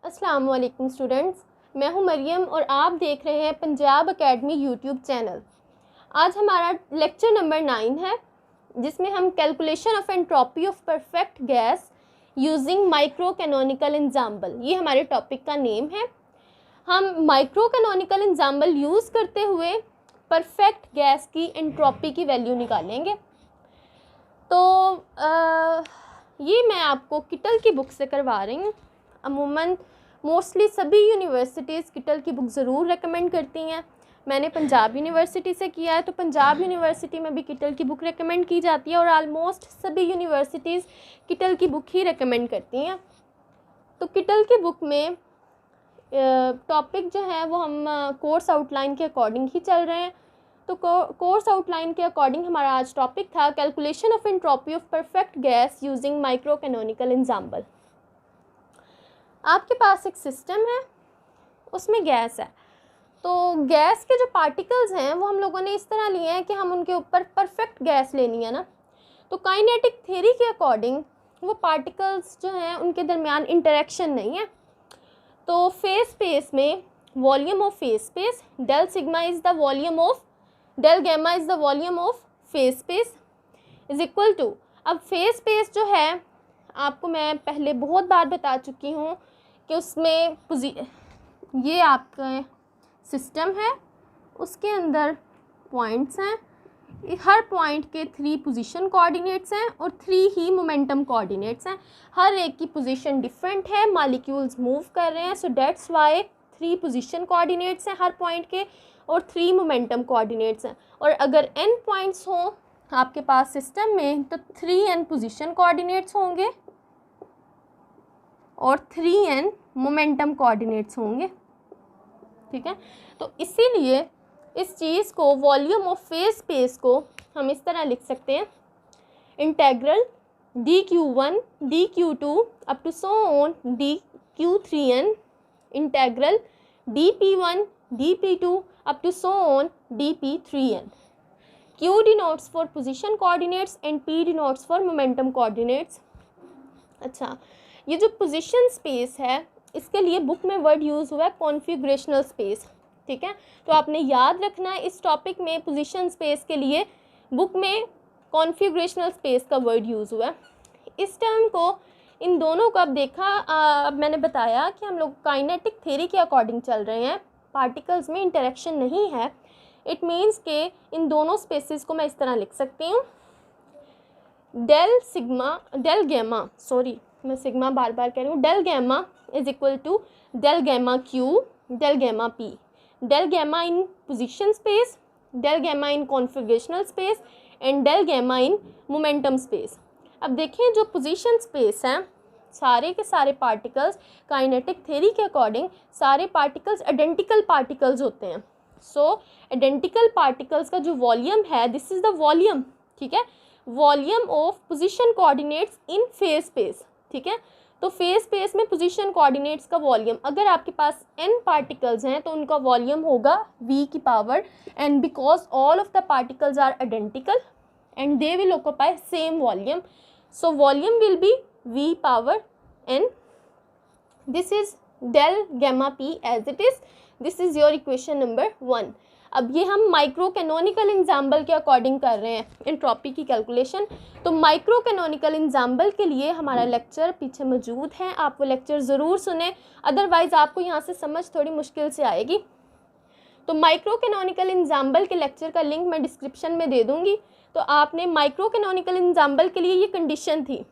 अस्सलाम वालेकुम स्टूडेंट्स, मैं हूं मरियम और आप देख रहे हैं पंजाब एकेडमी यूट्यूब चैनल। आज हमारा लेक्चर नंबर 9 है, जिसमें हम calculation of entropy of perfect gas using micro canonical example, ये हमारे टॉपिक का नेम है। हम माइक्रो कैनोनिकल एग्जाम्पल यूज़ करते हुए परफेक्ट गैस की एंट्रोपी की वैल्यू निकालेंगे। तो ये मैं आपको किटल की बुक से करवा रही हूँ। अमूमन मोस्टली सभी यूनिवर्सिटीज़ किटल की बुक ज़रूर रेकमेंड करती हैं। मैंने पंजाब यूनिवर्सिटी से किया है, तो पंजाब यूनिवर्सिटी में भी किटल की बुक रेकमेंड की जाती है और आलमोस्ट सभी यूनिवर्सिटीज़ किटल की बुक ही रेकमेंड करती हैं। तो किटल की बुक में टॉपिक जो है वो हम कोर्स आउटलाइन के अकॉर्डिंग ही चल रहे हैं। तो कोर्स आउटलाइन के अकॉर्डिंग हमारा आज टॉपिक था calculation of entropy of perfect gas using micro canonical example. आपके पास एक सिस्टम है, उसमें गैस है। तो गैस के जो पार्टिकल्स हैं वो हम लोगों ने इस तरह लिए हैं कि हम उनके ऊपर परफेक्ट गैस लेनी है ना। तो काइनेटिक थ्योरी के अकॉर्डिंग वो पार्टिकल्स जो हैं उनके दरमियान इंटरेक्शन नहीं है। तो फेज स्पेस में volume of phase space del sigma is the volume of del gamma is the volume of phase space is equal to, अब फेज स्पेस जो है आपको मैं पहले बहुत बार बता चुकी हूँ कि उसमें ये आपका सिस्टम है, उसके अंदर पॉइंट्स हैं, हर पॉइंट के 3 पोजीशन कोऑर्डिनेट्स हैं और 3 ही मोमेंटम कोऑर्डिनेट्स हैं। हर एक की पोजीशन डिफरेंट है, मॉलिक्यूल्स मूव कर रहे हैं, so that's why 3 position coordinates हैं हर पॉइंट के और 3 मोमेंटम कोऑर्डिनेट्स हैं। और अगर n पॉइंट्स हों आपके पास सिस्टम में तो 3n पोजीशन कोऑर्डिनेट्स होंगे और 3n मोमेंटम कोऑर्डिनेट्स होंगे। ठीक है, तो इसीलिए इस चीज़ को वॉल्यूम ऑफ फेज स्पेस को हम इस तरह लिख सकते हैं, integral dq1 dq2 up to so on dq3n integral dp1 dp2 up to so on dp3n। q denotes for position coordinates and p denotes for momentum coordinates। अच्छा, ये जो पोजीशन स्पेस है इसके लिए बुक में वर्ड यूज़ हुआ है configurational space. ठीक है, तो आपने याद रखना है इस टॉपिक में पोजीशन स्पेस के लिए बुक में कॉन्फ़िगरेशनल स्पेस का वर्ड यूज़ हुआ है। इस टर्म को इन दोनों को अब देखा, अब मैंने बताया कि हम लोग काइनेटिक थ्योरी के अकॉर्डिंग चल रहे हैं, पार्टिकल्स में इंटरेक्शन नहीं है। इट मीन्स के इन दोनों स्पेसिस को मैं इस तरह लिख सकती हूँ, डेल गैमा, सॉरी मैं सिग्मा बार बार कह रही हूँ, del gamma is equal to del gamma q del gamma p, del gamma in position space, del gamma in configurational space and del gamma in momentum space. अब देखें जो position space हैं सारे के सारे पार्टिकल्स काइनेटिक थ्योरी के according सारे particles identical particles होते हैं। सो आइडेंटिकल पार्टिकल्स का जो वॉल्यूम है दिस इज़ द वॉल्यूम। ठीक है, volume of position coordinates in phase space. ठीक है, तो फेज स्पेस में पोजीशन कोऑर्डिनेट्स का वॉल्यूम, अगर आपके पास n पार्टिकल्स हैं तो उनका वॉल्यूम होगा v की power n, because all of the particles are identical and they will occupy same volume, so volume will be v power n। This is del gamma p as it is, this is your equation number 1। अब ये हम micro canonical example के अकॉर्डिंग कर रहे हैं entropy की calculation. तो माइक्रो कैनोनिकल एग्जाम्पल के लिए हमारा लेक्चर पीछे मौजूद है, आप वो लेक्चर ज़रूर सुने, अदरवाइज़ आपको यहाँ से समझ थोड़ी मुश्किल से आएगी। तो माइक्रो कैनोनिकल एग्जाम्पल के लेक्चर का लिंक मैं डिस्क्रिप्शन में दे दूँगी। तो आपने माइक्रो कैनोनिकल एग्जाम्पल के लिए ये कंडीशन थी,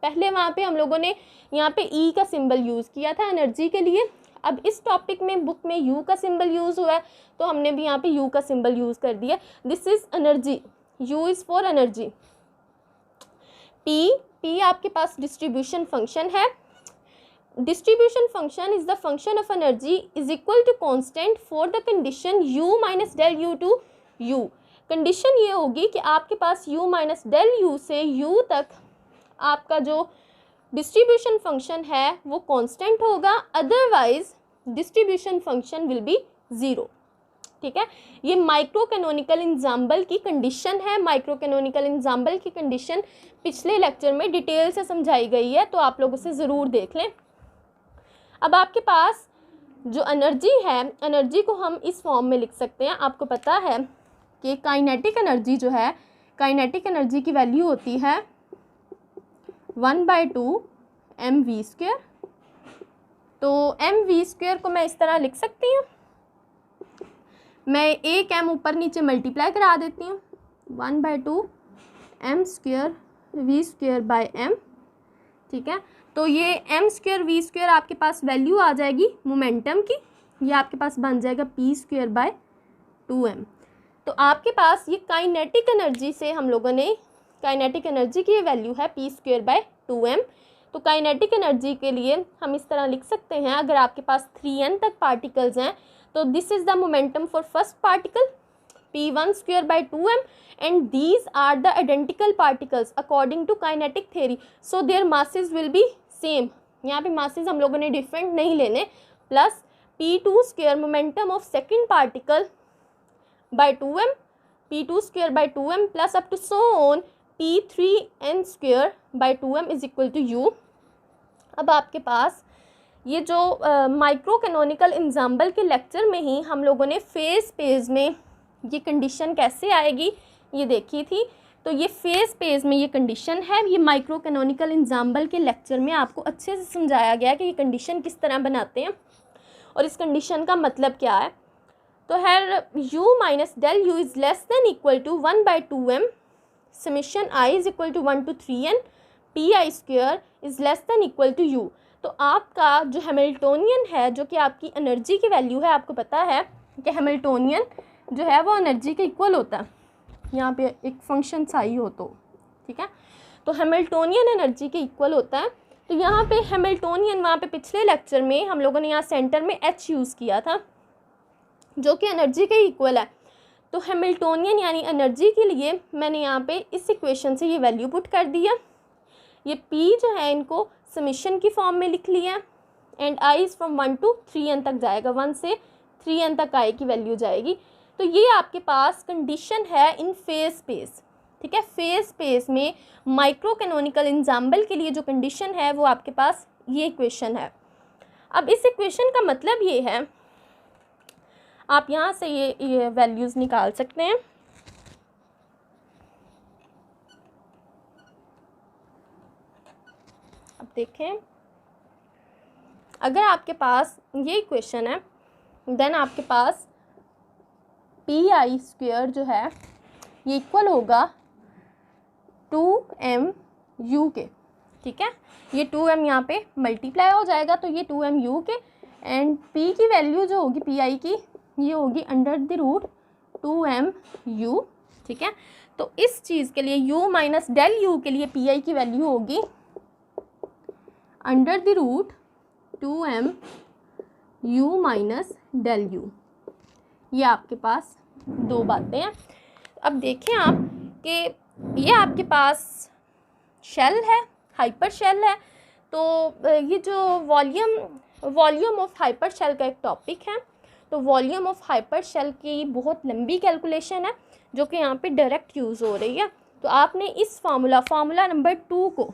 पहले वहाँ पर हम लोगों ने यहाँ पर E का सिम्बल यूज़ किया था एनर्जी के लिए। अब इस टॉपिक में बुक में U का सिंबल यूज़ हुआ है तो हमने भी यहाँ पे U का सिंबल यूज़ कर दिया। This is energy, U is for energy. P आपके पास डिस्ट्रीब्यूशन फंक्शन है। Distribution function is the function of energy is equal to constant for the condition U minus del U to U। Condition ये होगी कि आपके पास U minus del U से U तक आपका जो डिस्ट्रीब्यूशन फंक्शन है वो कांस्टेंट होगा, otherwise distribution function will be 0। ठीक है, ये माइक्रो कैनोनिकल एग्जाम्पल की कंडीशन है। माइक्रो कैनोनिकल एग्जाम्पल की कंडीशन पिछले लेक्चर में डिटेल से समझाई गई है, तो आप लोग उसे ज़रूर देख लें। अब आपके पास जो एनर्जी है, एनर्जी को हम इस फॉर्म में लिख सकते हैं। आपको पता है कि काइनेटिक एनर्जी जो है, काइनेटिक एनर्जी की वैल्यू होती है 1/2 mv²। तो mv² को मैं इस तरह लिख सकती हूँ, मैं एक m ऊपर नीचे मल्टीप्लाई करा देती हूँ, 1/2 m² v²/m। ठीक है, तो ये m² v² आपके पास वैल्यू आ जाएगी मोमेंटम की, ये आपके पास बन जाएगा p²/2m। तो आपके पास ये काइनेटिक एनर्जी से हम लोगों ने, काइनेटिक एनर्जी की ये वैल्यू है p²/2m। तो काइनेटिक एनर्जी के लिए हम इस तरह लिख सकते हैं, अगर आपके पास 3n तक पार्टिकल्स हैं तो this is the momentum for first particle p1²/2m and these are the identical particles according to kinetic theory, so their masses will be same। यहाँ पे masses हम लोगों ने डिफरेंट नहीं लेने, plus p2² momentum of second particle by 2m, p2²/2m plus up to so on p3n²/2m is equal to u। अब आपके पास ये जो माइक्रो कैनोनिकल एग्जाम्पल के लेक्चर में ही हम लोगों ने फेज स्पेस में ये कंडीशन कैसे आएगी ये देखी थी। तो ये फेज स्पेस में ये कंडीशन है, ये माइक्रो कैनोनिकल एग्जाम्पल के लेक्चर में आपको अच्छे से समझाया गया कि ये कंडीशन किस तरह बनाते हैं और इस कंडीशन का मतलब क्या है। तो है u minus del u is less than equal to 1/2m summation i is equal to 1 to 3n pi² is less than equal to u। तो आपका जो हैमिल्टोनियन है, जो कि आपकी एनर्जी की वैल्यू है, आपको पता है कि हैमिल्टोनियन जो है वो एनर्जी के इक्वल होता है, यहाँ पे एक फंक्शन साई हो तो, ठीक है, तो हैमिल्टोनियन एनर्जी के इक्वल होता है। तो यहाँ पे हैमिल्टोनियन, वहाँ पे पिछले लेक्चर में हम लोगों ने यहाँ सेंटर में h यूज़ किया था जो कि एनर्जी के इक्वल है। तो हैमिल्टोनियन यानी एनर्जी के लिए मैंने यहाँ पे इस इक्वेशन से ये वैल्यू पुट कर दिया, ये p जो है इनको समीशन की फॉर्म में लिख लिया and i is from 1 to 3n तक जाएगा, 1 से 3n तक i की वैल्यू जाएगी। तो ये आपके पास कंडीशन है इन फेज स्पेस, ठीक है। फेज स्पेस में माइक्रो कैनोनिकल एग्जाम्पल के लिए जो कंडीशन है वो आपके पास ये इक्वेशन है। अब इस इक्वेशन का मतलब ये है, आप यहाँ से ये वैल्यूज़ निकाल सकते हैं। अब देखें, अगर आपके पास ये इक्वेशन है देन आपके पास pi² जो है ये इक्वल होगा 2mu के, ठीक है। ये 2m यहाँ पे मल्टीप्लाई हो जाएगा तो ये 2mu के, एंड p की वैल्यू जो होगी pi की ये होगी √2mu, ठीक है। तो इस चीज़ के लिए u माइनस डेल u के लिए pi की वैल्यू होगी √2mu माइनस डेल u। ये आपके पास दो बातें हैं। अब देखें आप कि ये आपके पास शेल है, हाइपर शेल है। तो ये जो वॉल्यूम ऑफ हाइपर शेल का एक टॉपिक है, तो वॉल्यूम ऑफ हाइपर शेल की बहुत लंबी कैलकुलेशन है जो कि यहाँ पे डायरेक्ट यूज़ हो रही है। तो आपने इस फार्मूला नंबर 2 को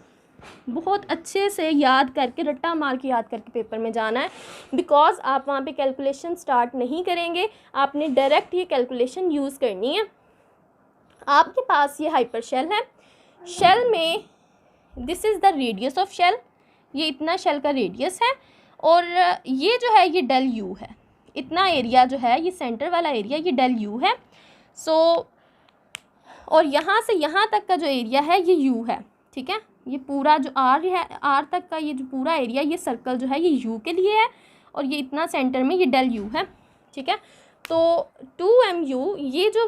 बहुत अच्छे से याद करके, रट्टा मार के याद करके पेपर में जाना है, बिकॉज आप वहाँ पे कैलकुलेशन स्टार्ट नहीं करेंगे, आपने डायरेक्ट ये कैलकुलेशन यूज़ करनी है। आपके पास ये हाइपर शेल है, शेल में this is the radius of shell, ये इतना शेल का रेडियस है, और ये जो है ये डेल यू है, इतना एरिया जो है ये सेंटर वाला एरिया ये डेल यू है। सो और यहाँ से यहाँ तक का जो एरिया है ये यू है, ठीक है। ये पूरा जो आर है, आर तक का ये जो पूरा एरिया, ये सर्कल जो है ये यू के लिए है, और ये इतना सेंटर में ये डेल यू है, ठीक है। तो 2mu ये जो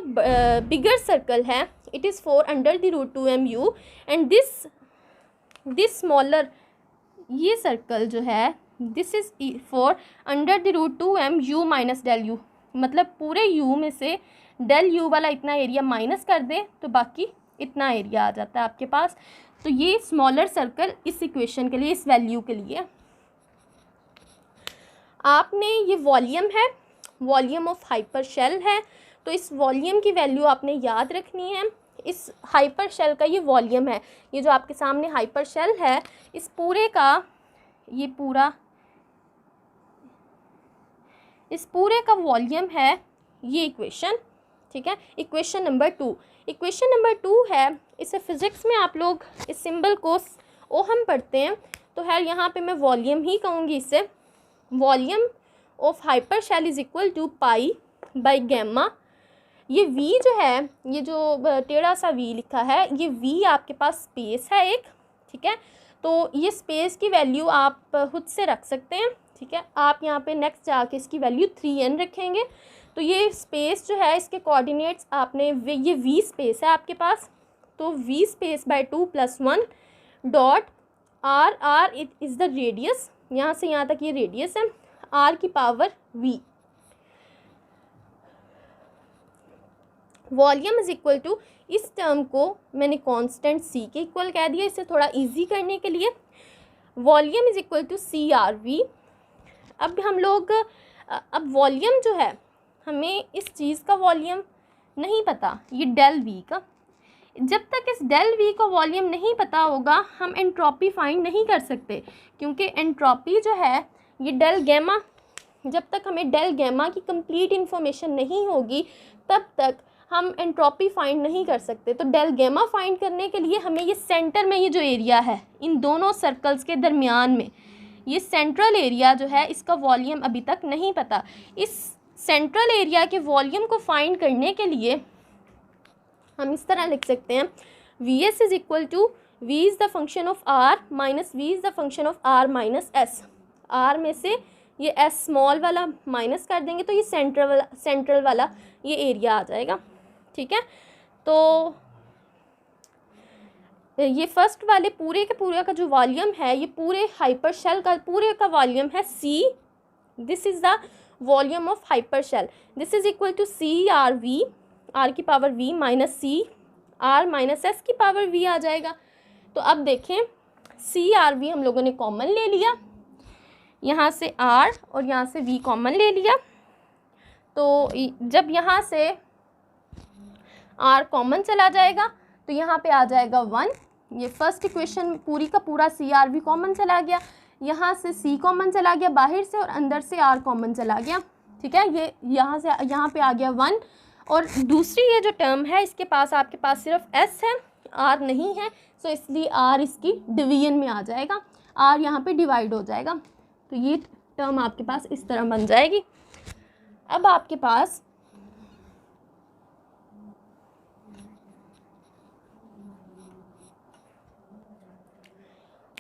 बिगर सर्कल है, it is for under the root 2mu, and this smaller ये सर्कल जो है this is for under the root 2mu minus del U. मतलब पूरे u में से डेल u वाला इतना एरिया माइनस कर दें तो बाकी इतना एरिया आ जाता है आपके पास। तो ये स्मॉलर सर्कल इस इक्वेशन के लिए, इस वैल्यू के लिए आपने, ये वॉल्यूम है, वॉल्यूम ऑफ हाइपर शेल है, तो इस वॉल्यूम की वैल्यू आपने याद रखनी है। इस हाइपर शेल का ये वॉल्यूम है, ये जो आपके सामने हाइपर शेल है, इस पूरे का ये पूरा इस पूरे का वॉल्यूम है ये इक्वेशन, ठीक है। इक्वेशन नंबर 2, इक्वेशन नंबर 2 है, इसे फिज़िक्स में आप लोग इस सिंबल को ओहम पढ़ते हैं, तो है यहाँ पे मैं वॉल्यूम ही कहूँगी इसे। Volume of hyper shell is equal to pi by gamma. ये v जो है, ये जो टेढ़ा सा v लिखा है, ये v आपके पास स्पेस है एक, ठीक है। तो ये स्पेस की वैल्यू आप खुद से रख सकते हैं, ठीक है। आप यहाँ पे नेक्स्ट जाके इसकी वैल्यू 3n रखेंगे। तो ये स्पेस जो है इसके कोऑर्डिनेट्स आपने ये v स्पेस है आपके पास, तो v space by 2 + 1 dot r is the radius, यहाँ से यहाँ तक ये रेडियस है, r की power v। Volume is equal to, इस टर्म को मैंने कांस्टेंट c के इक्वल कह दिया इसे थोड़ा इजी करने के लिए। Volume is equal to CRV। अब हम लोग अब वॉल्यूम जो है, हमें इस चीज़ का वॉल्यूम नहीं पता, ये डेल v का। जब तक इस डेल v का वॉल्यूम नहीं पता होगा हम एंट्रोपी फाइंड नहीं कर सकते, क्योंकि एंट्रोपी जो है ये डेल गैमा, जब तक हमें डेल गैमा की कंप्लीट इन्फॉर्मेशन नहीं होगी तब तक हम एंट्रोपी फाइंड नहीं कर सकते। तो डेल गैमा फाइंड करने के लिए हमें ये सेंटर में ये जो एरिया है इन दोनों सर्कल्स के दरमियान में, ये सेंट्रल एरिया जो है इसका वॉल्यूम अभी तक नहीं पता। इस सेंट्रल एरिया के वॉल्यूम को फाइंड करने के लिए हम इस तरह लिख सकते हैं, Vs is equal to V is the function of R minus V is the function of R minus S। R में से ये S स्मॉल वाला माइनस कर देंगे तो ये सेंट्रल वाला ये एरिया आ जाएगा, ठीक है। तो ये फर्स्ट वाले पूरे के पूरे का जो वॉल्यूम है, ये पूरे हाइपर शेल का पूरे का वॉल्यूम है C। This is the volume of hyper shell. This is equal to CRV, R की power V minus C, R minus S की पावर V आ जाएगा। तो अब देखें CRV हम लोगों ने कॉमन ले लिया, यहाँ से R और यहाँ से V कॉमन ले लिया। तो जब यहाँ से R कॉमन चला जाएगा तो यहाँ पे आ जाएगा 1। ये फर्स्ट इक्वेशन पूरी का पूरा CRV कॉमन चला गया, यहाँ से C कॉमन चला गया बाहर से और अंदर से R कॉमन चला गया, ठीक है। ये यहाँ से यहाँ पे आ गया 1। और दूसरी ये जो टर्म है इसके पास आपके पास सिर्फ S है, R नहीं है, सो इसलिए R इसकी डिवीजन में आ जाएगा, R यहाँ पे डिवाइड हो जाएगा। तो ये टर्म आपके पास इस तरह बन जाएगी। अब आपके पास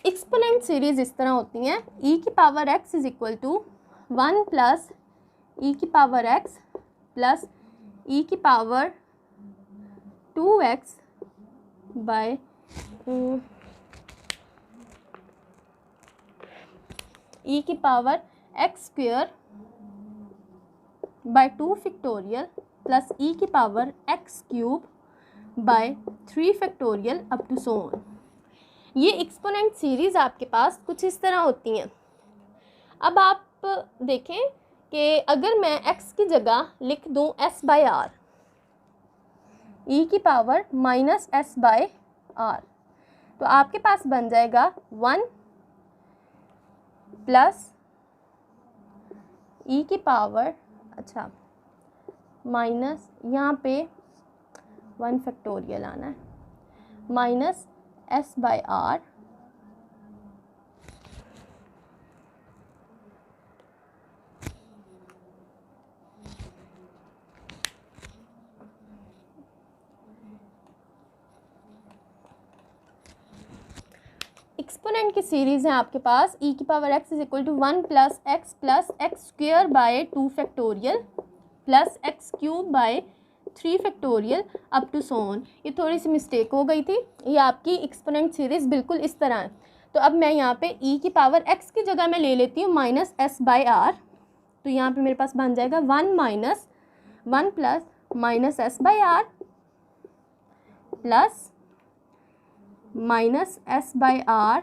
एक्सपोनेंट सीरीज इस तरह होती हैं, e की power x is equal to 1 plus e की पावर x प्लस e की पावर 2x बाय e की power x square by 2 factorial plus e की power x cube by 3 factorial up to so on. ये exponent series आपके पास कुछ इस तरह होती हैं। अब आप देखें कि अगर मैं x की जगह लिख दूं s बाय r, e की power minus s by r, तो आपके पास बन जाएगा 1 प्लस e की पावर, अच्छा माइनस यहाँ पे 1 फैक्टोरियल आना है, minus s by r exponent की सीरीज़ है आपके पास, e की power x is equal to 1 plus x square by 2 factorial plus x cube by 3 factorial up to so on. ये थोड़ी सी मिस्टेक हो गई थी, ये आपकी एक्सपोनेंट सीरीज़ बिल्कुल इस तरह है। तो अब मैं यहाँ पे e की पावर x की जगह मैं ले लेती हूँ माइनस s बाय r, तो यहाँ पे मेरे पास बन जाएगा 1 minus 1 plus minus s by r plus minus s by r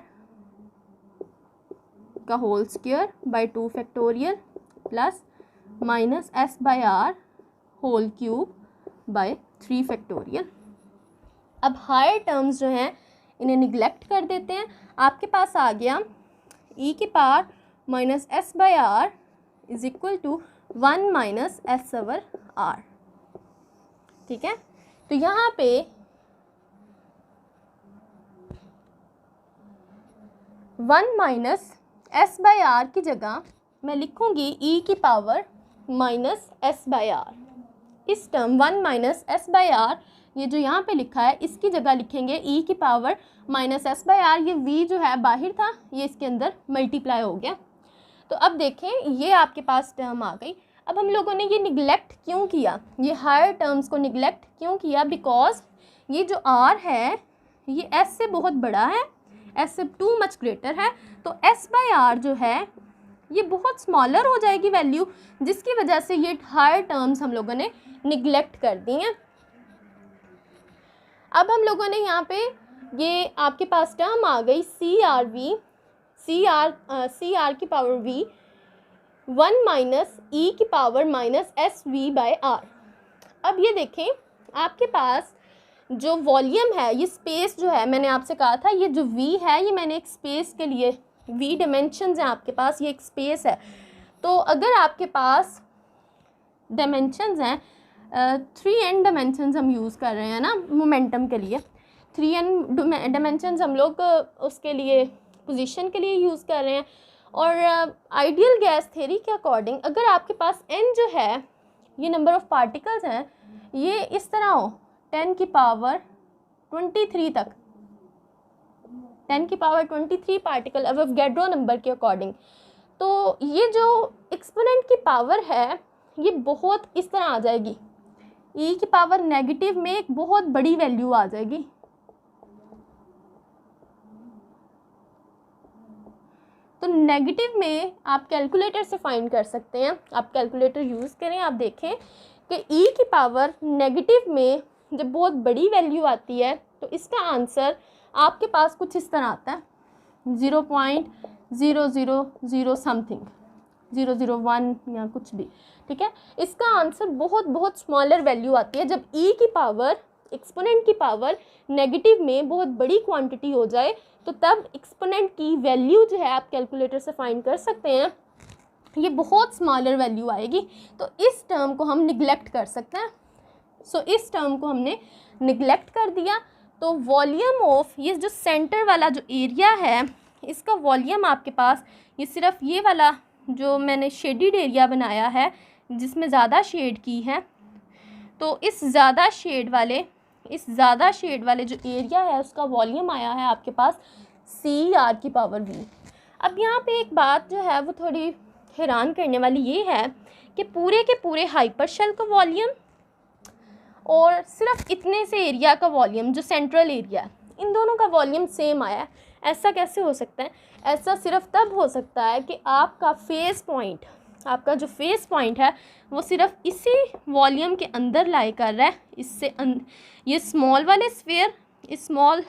का whole square by 2 factorial plus minus s by r whole cube by 3 factorial. अब हायर टर्म्स जो हैं इन्हें निगलेक्ट कर देते हैं। आपके पास आ गया e की power minus s by r is equal to 1 minus S over R. ठीक है, तो यहाँ पे one minus S by R की जगह मैं लिखूँगी ई की power minus S by R. इस term 1 minus S by are, ये जो यहाँ पे लिखा है इसकी जगह लिखेंगे ई की power minus S by are. ये v जो है बाहर था, ये इसके अंदर मल्टीप्लाई हो गया। तो अब देखें ये आपके पास टर्म आ गई। अब हम लोगों ने ये निगलेक्ट क्यों किया, ये हायर टर्म्स को निगलेक्ट क्यों किया? बिकॉज ये जो r है ये s से बहुत बड़ा है, s से टू मच ग्रेटर है। तो s बाई आर जो है ये बहुत स्मॉलर हो जाएगी वैल्यू, जिसकी वजह से ये हायर टर्म्स हम लोगों ने निगलेक्ट कर दी हैं। अब हम लोगों ने यहाँ पे ये आपके पास टर्म आ गई सी आर की पावर v 1 माइनस ई की power minus s v by r. अब ये देखें आपके पास जो वॉल्यूम है, ये स्पेस जो है, मैंने आपसे कहा था ये जो v है ये मैंने एक स्पेस के लिए, v डायमेंशंस हैं आपके पास, ये एक स्पेस है। तो अगर आपके पास डायमेंशंस हैं 3n डायमेंशंस हम यूज़ कर रहे हैं ना मोमेंटम के लिए, 3n डायमेंशंस हम लोग उसके लिए पोजीशन के लिए यूज़ कर रहे हैं। और आइडियल गैस थ्योरी के अकॉर्डिंग अगर आपके पास n जो है ये नंबर ऑफ़ पार्टिकल्स हैं, ये इस तरह हो 10 की पावर 23 तक, 10 की पावर 23 पार्टिकल अवोगाड्रो नंबर के अकॉर्डिंग, तो ये जो एक्सपोनेंट की पावर है ये बहुत इस तरह आ जाएगी, e की पावर नेगेटिव में एक बहुत बड़ी वैल्यू आ जाएगी। तो नेगेटिव में आप कैलकुलेटर से फाइंड कर सकते हैं, आप कैलकुलेटर यूज़ करें, आप देखें कि e की पावर नेगेटिव में जब बहुत बड़ी वैल्यू आती है तो इसका आंसर आपके पास कुछ इस तरह आता है 0.000 समथिंग, 001 या कुछ भी। ठीक है, इसका आंसर बहुत बहुत स्मॉलर वैल्यू आती है जब e की पावर एक्सपोनेंट की पावर नेगेटिव में बहुत बड़ी क्वांटिटी हो जाए, तो तब एक्सपोनेंट की वैल्यू जो है आप कैलकुलेटर से फाइंड कर सकते हैं, ये बहुत स्मॉलर वैल्यू आएगी। तो इस टर्म को हम निगलेक्ट कर सकते हैं। सो इस टर्म को हमने निगलेक्ट कर दिया। तो वॉल्यूम ऑफ ये जो सेंटर वाला जो एरिया है इसका वॉल्यूम आपके पास ये सिर्फ ये वाला जो मैंने शेडिड एरिया बनाया है जिसमें ज़्यादा शेड की है, तो इस ज़्यादा शेड वाले जो एरिया है उसका वॉल्यूम आया है आपके पास सी आर की पावर v। अब यहाँ पे एक बात जो है वो थोड़ी हैरान करने वाली ये है कि पूरे के पूरे हाइपर शेल का वॉल्यूम और सिर्फ इतने से एरिया का वॉल्यूम जो सेंट्रल एरिया है, इन दोनों का वॉल्यूम सेम आया है। ऐसा कैसे हो सकता है? ऐसा सिर्फ तब हो सकता है कि आपका फेस पॉइंट, आपका जो फेस पॉइंट है वो सिर्फ इसी वॉल्यूम के अंदर लाई कर रहा है। इससे ये स्मॉल वाले स्फीयर, इस स्मॉल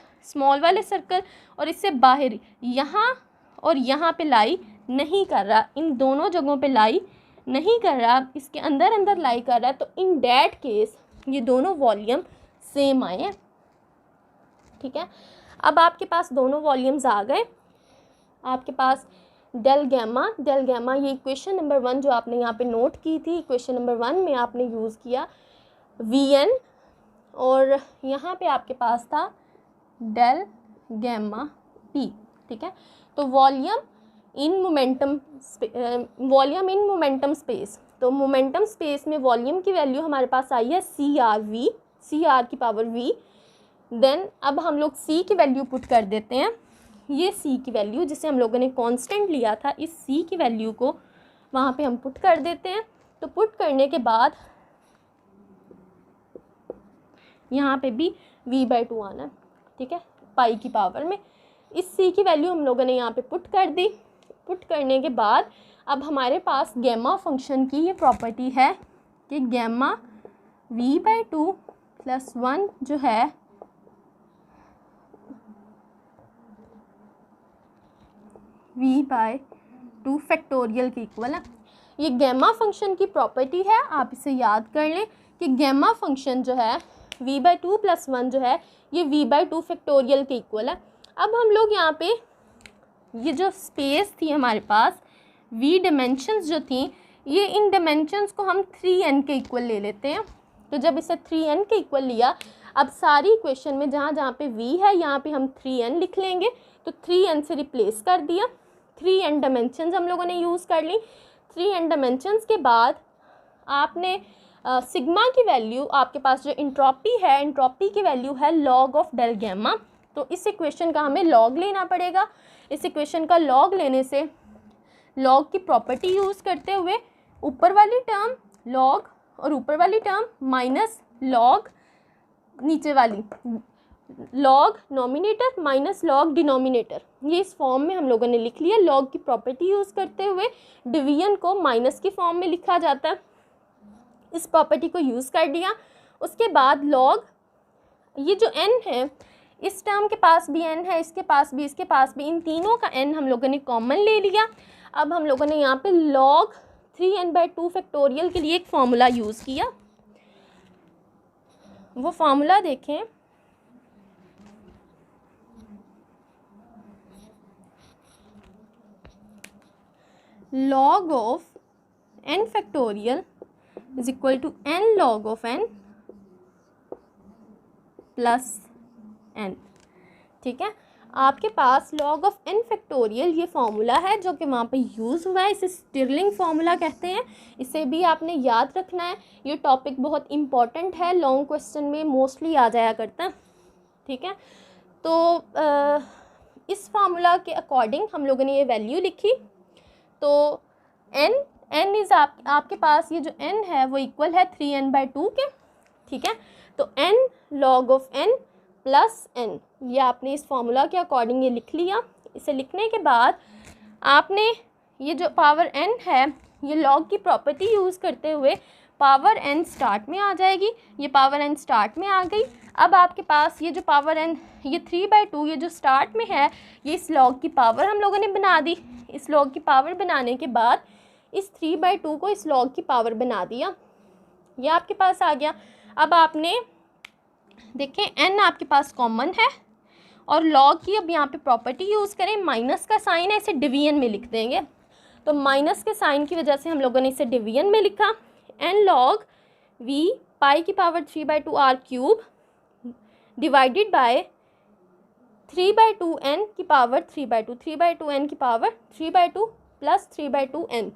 वाले सर्कल और इससे बाहर यहाँ और यहाँ पे लाई नहीं कर रहा, इन दोनों जगहों पे लाई नहीं कर रहा, इसके अंदर लाई कर रहा है। तो इन डैट केस ये दोनों वॉल्यूम सेम आए हैं। ठीक है, अब आपके पास दोनों वॉल्यूम्स आ गए। आपके पास डेल गैमा ये इक्वेशन नंबर 1 जो आपने यहाँ पे नोट की थी, इक्वेशन नंबर 1 में आपने यूज़ किया Vn, और यहाँ पे आपके पास था डेल गैमा P। ठीक है, तो वॉल्यूम इन मोमेंटम स्पेस, तो मोमेंटम स्पेस में वॉल्यूम की वैल्यू हमारे पास आई है सी आर की पावर v। देन अब हम लोग c की वैल्यू पुट कर देते हैं। ये c की वैल्यू जिसे हम लोगों ने कांस्टेंट लिया था, इस c की वैल्यू को वहाँ पे हम पुट कर देते हैं। तो पुट करने के बाद यहाँ पे भी v/2 आना है। ठीक है, पाई की पावर में इस c की वैल्यू हम लोगों ने यहाँ पे पुट कर दी। पुट करने के बाद अब हमारे पास गैमा फंक्शन की ये प्रॉपर्टी है कि गैमा v/2 + 1 जो है v/2 फैक्टोरियल के इक्वल है। ये गैमा फंक्शन की प्रॉपर्टी है, आप इसे याद कर लें कि गैमा फंक्शन जो है v/2 + 1 जो है ये v/2 फैक्टोरियल के इक्वल है। अब हम लोग यहाँ पे ये जो स्पेस थी हमारे पास v डायमेंशंस जो थी ये इन डायमेंशंस को हम 3n के इक्वल ले लेते हैं। तो जब इसे 3n के इक्वल लिया, अब सारी इक्वेशन में जहाँ जहाँ पे v है यहाँ पे हम 3n लिख लेंगे। तो 3n से रिप्लेस कर दिया, 3n डायमेंशंस हम लोगों ने यूज़ कर ली। 3n डायमेंशंस के बाद आपने सिग्मा की वैल्यू, आपके पास जो इंट्रोपी है, इंट्रोपी की वैल्यू है लॉग ऑफ डेल गैमा। तो इस इक्वेशन का हमें लॉग लेना पड़ेगा। इस इक्वेशन का लॉग लेने से लॉग की प्रॉपर्टी यूज़ करते हुए ऊपर वाली टर्म लॉग और ऊपर वाली टर्म माइनस लॉग नीचे वाली, log nominator minus log denominator, ये इस फॉर्म में हम लोगों ने लिख लिया। लॉग की प्रॉपर्टी यूज़ करते हुए डिवीजन को माइनस की फॉर्म में लिखा जाता है, इस प्रॉपर्टी को यूज़ कर दिया। उसके बाद लॉग, ये जो n है, इस टर्म के पास भी n है, इसके पास भी, इसके पास भी, इन तीनों का n हम लोगों ने कॉमन ले लिया। अब हम लोगों ने यहाँ पे log 3n/2 फैक्टोरियल के लिए एक फार्मूला यूज़ किया। वो फार्मूला देखें, log of n factorial is equal to n log of n plus n। ठीक है, आपके पास log ऑफ n फैक्टोरियल ये फार्मूला है जो कि वहाँ पे यूज़ हुआ है। इसे स्टिरलिंग फार्मूला कहते हैं, इसे भी आपने याद रखना है। ये टॉपिक बहुत इम्पॉर्टेंट है, लॉन्ग क्वेश्चन में मोस्टली आ जाया करता है। ठीक है, तो इस फार्मूला के अकॉर्डिंग हम लोगों ने ये वैल्यू लिखी। तो n इज़ आपके पास ये जो n है वो इक्वल है 3n/2 के। ठीक है, तो n log of n plus n, ये आपने इस फार्मूला के अकॉर्डिंग ये लिख लिया। इसे लिखने के बाद आपने ये जो पावर n है, ये log की प्रॉपर्टी यूज़ करते हुए पावर n स्टार्ट में आ जाएगी। ये पावर n स्टार्ट में आ गई। अब आपके पास ये जो पावर n, ये 3/2, ये जो स्टार्ट में है, ये इस log की पावर हम लोगों ने बना दी। इस log की पावर बनाने के बाद इस 3/2 को इस log की पावर बना दिया, ये आपके पास आ गया। अब आपने देखें n आपके पास कॉमन है और log की अब यहाँ पे प्रॉपर्टी यूज़ करें, माइनस का साइन है, इसे डिवीजन में लिख देंगे। तो माइनस के साइन की वजह से हम लोगों ने इसे डिवीजन में लिखा। n log v पाई की power 3/2 r cube divided by 3/2 n की पावर 3/2, 3/2 n की पावर 3/2 प्लस 3/2 n।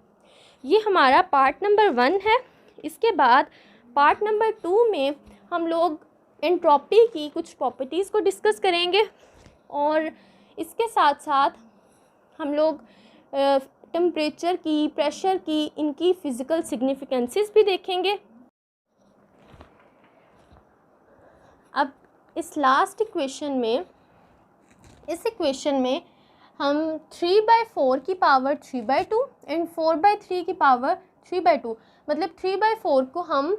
ये हमारा पार्ट नंबर 1 है। इसके बाद पार्ट नंबर 2 में हम लोग एंट्रोपी की कुछ प्रॉपर्टीज़ को डिस्कस करेंगे और इसके साथ साथ हम लोग टेम्परेचर की, प्रेशर की, इनकी फ़िज़िकल सिग्निफिकेंसेस भी देखेंगे। अब इस लास्ट इक्वेशन में, इस इक्वेशन में हम 3/4 की पावर 3/2 एंड 4/3 की पावर 3/2, मतलब 3/4 को हम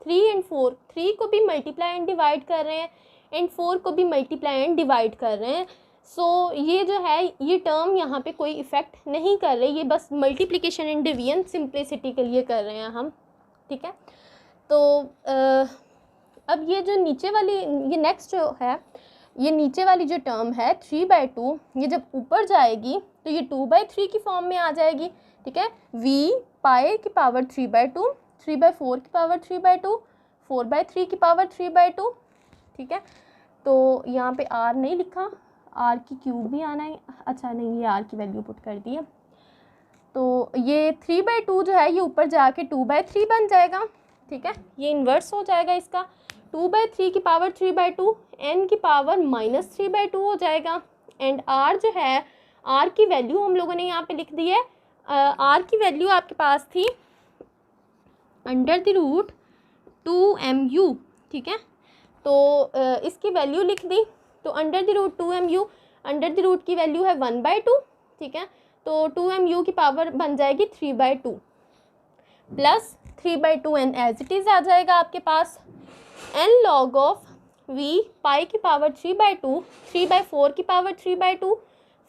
3 एंड 4, 3 को भी मल्टीप्लाई एंड डिवाइड कर रहे हैं एंड 4 को भी मल्टीप्लाई एंड डिवाइड कर रहे हैं। सो ये जो है, ये टर्म यहाँ पे कोई इफ़ेक्ट नहीं कर रहे, ये बस मल्टीप्लिकेशन एंड डिवीजन सिंप्लिसिटी के लिए कर रहे हैं हम। ठीक है, तो अब ये जो नीचे वाली, ये नेक्स्ट जो है, ये नीचे वाली जो टर्म है 3/2, ये जब ऊपर जाएगी तो ये 2/3 की फॉर्म में आ जाएगी। ठीक है, v पाई की पावर 3/2, 3/4 की पावर 3/2, 4/3 की पावर 3/2। ठीक है, तो यहाँ पे r नहीं लिखा, r की क्यूब भी आना है। अच्छा नहीं, ये r की वैल्यू पुट कर दी है। तो ये 3/2 जो है ये ऊपर जाके 2/3 बन जाएगा। ठीक है, ये इन्वर्स हो जाएगा इसका, 2/3 की पावर 3/2, n की पावर -3/2 हो जाएगा। एंड r जो है, r की वैल्यू हम लोगों ने यहाँ पे लिख दी है। r की वैल्यू आपके पास थी √2mu। ठीक है, तो इसकी वैल्यू लिख दी। तो √2mu, अंडर द रूट की वैल्यू है 1/2। ठीक है, तो 2mu की पावर बन जाएगी 3/2 plus 3/2n as it is आ जाएगा आपके पास। n log of v pi की पावर 3/2, 3/4 की पावर 3/2,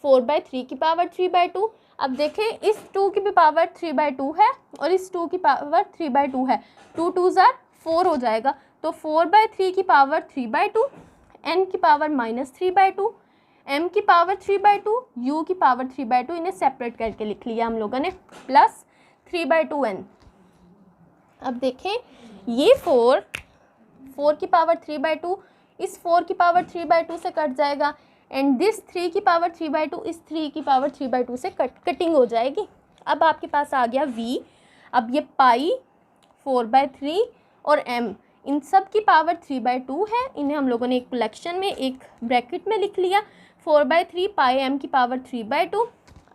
4/3 की पावर 3/2। अब देखें, इस 2 की भी पावर 3/2 है और इस 2 की पावर 3/2 है, 2 2s are 4 हो जाएगा। तो 4/3 की पावर 3/2, n की पावर -3/2, m की पावर 3/2, u की पावर 3/2, इन्हें सेपरेट करके लिख लिया हम लोगों ने, प्लस 3/2n। अब देखें ये 4 की पावर 3/2 इस 4 की पावर 3/2 से कट जाएगा, एंड दिस 3 की पावर 3/2 इस 3 की पावर 3/2 से कटिंग हो जाएगी। अब आपके पास आ गया v। अब ये पाई 4/3 और m इन सब की पावर 3/2 है, इन्हें हम लोगों ने एक कलेक्शन में एक ब्रैकेट में लिख लिया। 4/3 पाई m की पावर 3/2,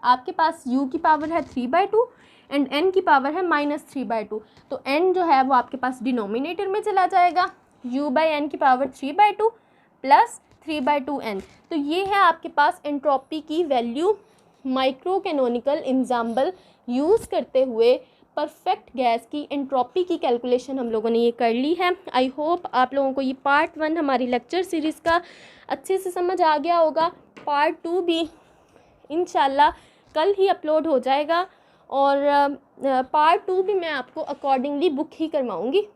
आपके पास u की पावर है 3/2 एंड n की पावर है -3/2। तो n जो है वो आपके पास डिनोमिनेटर में चला जाएगा, u/n की पावर 3/2 प्लस 3/2n। तो ये है आपके पास एंट्रोपी की value micro canonical example use करते हुए परफेक्ट गैस की एंट्रोपी की कैलकुलेशन हम लोगों ने ये कर ली है। आई होप आप लोगों को ये पार्ट 1 हमारी लेक्चर सीरीज़ का अच्छे से समझ आ गया होगा। पार्ट 2 भी इंशाल्लाह कल ही अपलोड हो जाएगा, और पार्ट 2 भी मैं आपको अकॉर्डिंगली बुक ही करवाऊँगी।